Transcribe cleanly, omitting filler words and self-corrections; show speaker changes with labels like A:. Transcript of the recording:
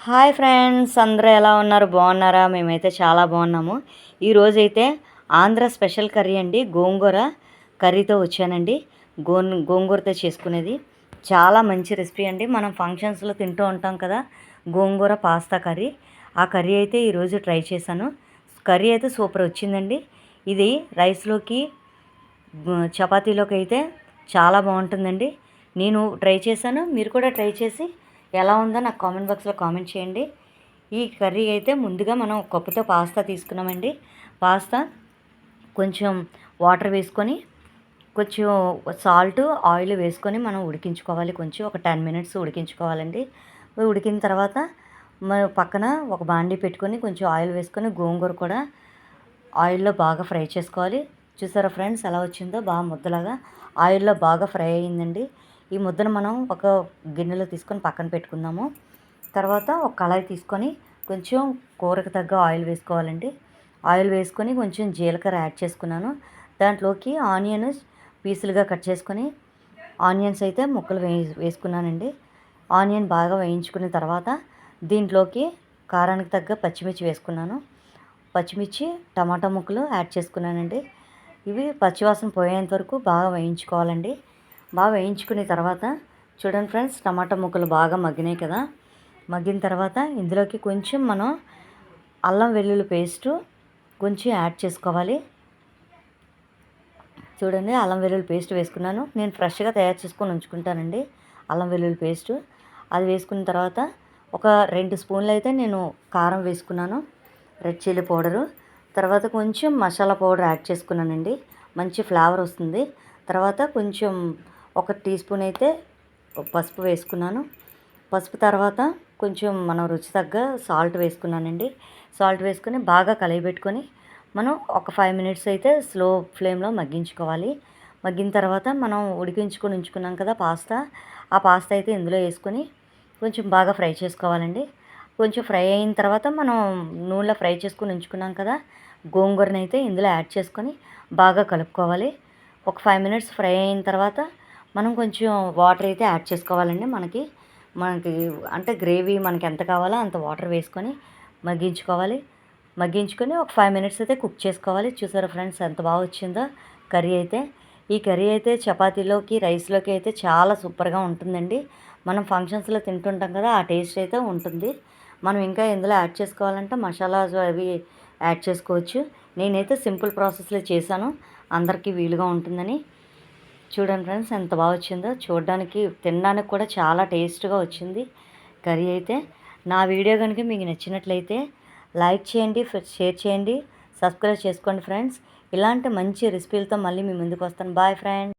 A: Hi friends, అందరూ ఎలా ఉన్నారు? బాగున్నారా? మేమైతే చాలా బాగున్నాము. ఈరోజైతే ఆంధ్ర స్పెషల్ కర్రీ అండి, గోంగూర కర్రీతో వచ్చానండి. గోంగూరతో చేసుకునేది చాలా మంచి రెసిపీ అండి. మనం ఫంక్షన్స్లో తింటూ ఉంటాం కదా, గోంగూర పాస్తా కర్రీ. ఆ కర్రీ అయితే ఈరోజు ట్రై చేశాను. కర్రీ అయితే సూపర్ వచ్చిందండి. ఇది రైస్లోకి, చపాతీలోకి అయితే చాలా బాగుంటుందండి. నేను ట్రై చేశాను, మీరు కూడా ట్రై చేసి ఎలా ఉందో నాకు కామెంట్ బాక్స్లో కామెంట్ చేయండి. ఈ కర్రీ అయితే ముందుగా మనం ఒక కప్పుతో పాస్తా తీసుకున్నామండి. పాస్తా కొంచెం వాటర్ వేసుకొని, కొంచెం సాల్ట్, ఆయిల్ వేసుకొని మనం ఉడికించుకోవాలి. కొంచెం ఒక 10 మినిట్స్ ఉడికించుకోవాలండి. ఉడికిన తర్వాత పక్కన ఒక బాండీ పెట్టుకొని కొంచెం ఆయిల్ వేసుకొని గోంగూర కూడా ఆయిల్లో బాగా ఫ్రై చేసుకోవాలి. చూసారా ఫ్రెండ్స్ ఎలా వచ్చిందో? బాగా ముద్దలాగా ఆయిల్లో బాగా ఫ్రై అయ్యిందండి. ఈ ముద్దను మనం ఒక గిన్నెలో తీసుకొని పక్కన పెట్టుకుందాము. తర్వాత ఒక కళాయి తీసుకొని కొంచెం కూరకు తగ్గ ఆయిల్ వేసుకోవాలండి. ఆయిల్ వేసుకొని కొంచెం జీలకర్ర యాడ్ చేసుకున్నాను. దాంట్లోకి ఆనియన్ పీసులుగా కట్ చేసుకొని, ఆనియన్స్ అయితే ముక్కలు వేసుకున్నానండి. ఆనియన్ బాగా వేయించుకున్న తర్వాత దీంట్లోకి కారానికి తగ్గ పచ్చిమిర్చి వేసుకున్నాను. పచ్చిమిర్చి, టమాటా ముక్కలు యాడ్ చేసుకున్నానండి. ఇవి పచ్చివాసన పోయేంత వరకు బాగా వేయించుకోవాలండి. బాగా వేయించుకున్న తర్వాత చూడండి ఫ్రెండ్స్, టమాటా ముక్కలు బాగా మగ్గినాయి కదా. మగ్గిన తర్వాత ఇందులోకి కొంచెం మనం అల్లం వెల్లుల్లి పేస్టు కొంచెం యాడ్ చేసుకోవాలి. చూడండి, అల్లం వెల్లుల్లి పేస్ట్ వేసుకున్నాను. నేను ఫ్రెష్గా తయారు చేసుకొని ఉంచుకుంటానండి అల్లం వెల్లుల్లి పేస్టు. అది వేసుకున్న తర్వాత ఒక 2 స్పూన్లు అయితే నేను కారం వేసుకున్నాను, రెడ్ చిల్లీ పౌడరు. తర్వాత కొంచెం మసాలా పౌడర్ యాడ్ చేసుకున్నానండి, మంచి ఫ్లేవర్ వస్తుంది. తర్వాత కొంచెం 1 టీ స్పూన్ అయితే పసుపు వేసుకున్నాను. పసుపు తర్వాత కొంచెం మనం రుచి తగ్గ సాల్ట్ వేసుకున్నానండి. సాల్ట్ వేసుకొని బాగా కలయబెట్టుకొని మనం ఒక 5 మినిట్స్ అయితే స్లో ఫ్లేమ్లో మగ్గించుకోవాలి. మగ్గిన తర్వాత మనం ఉడికించుకొని ఉంచుకున్నాం కదా పాస్తా, ఆ పాస్తా అయితే ఇందులో వేసుకొని కొంచెం బాగా ఫ్రై చేసుకోవాలండి. కొంచెం ఫ్రై అయిన తర్వాత మనం నూనెలో ఫ్రై చేసుకొని ఉంచుకున్నాం కదా గోంగూరని అయితే ఇందులో యాడ్ చేసుకొని బాగా కలుపుకోవాలి. ఒక 5 మినిట్స్ ఫ్రై అయిన తర్వాత మనం కొంచెం వాటర్ అయితే యాడ్ చేసుకోవాలండి. మనకి అంటే గ్రేవీ మనకి ఎంత కావాలో అంత వాటర్ వేసుకొని మగ్గించుకోవాలి. మగ్గించుకొని ఒక 5 మినిట్స్ అయితే కుక్ చేసుకోవాలి. చూసారా ఫ్రెండ్స్ ఎంత బాగా వచ్చిందో కర్రీ అయితే. ఈ కర్రీ అయితే చపాతీలోకి, రైస్లోకి అయితే చాలా సూపర్గా ఉంటుందండి. మనం ఫంక్షన్స్లో తింటుంటాం కదా, ఆ టేస్ట్ అయితే ఉంటుంది. మనం ఇంకా ఇందులో యాడ్ చేసుకోవాలంటే మసాలాస్ అవి యాడ్ చేసుకోవచ్చు. నేనైతే సింపుల్ ప్రాసెస్లో చేశాను, అందరికీ వీలుగా ఉంటుందని. చూడండి ఫ్రెండ్స్ ఎంత బాగా వచ్చిందో. చూడడానికి, తినడానికి కూడా చాలా టేస్ట్గా వచ్చింది కర్రీ అయితే. నా వీడియో కనుక మీకు నచ్చినట్లయితే లైక్ చేయండి, షేర్ చేయండి, సబ్స్క్రైబ్ చేసుకోండి ఫ్రెండ్స్. ఇలాంటి మంచి రెసిపీలతో మళ్ళీ మీ ముందుకు వస్తాను. Bye friends.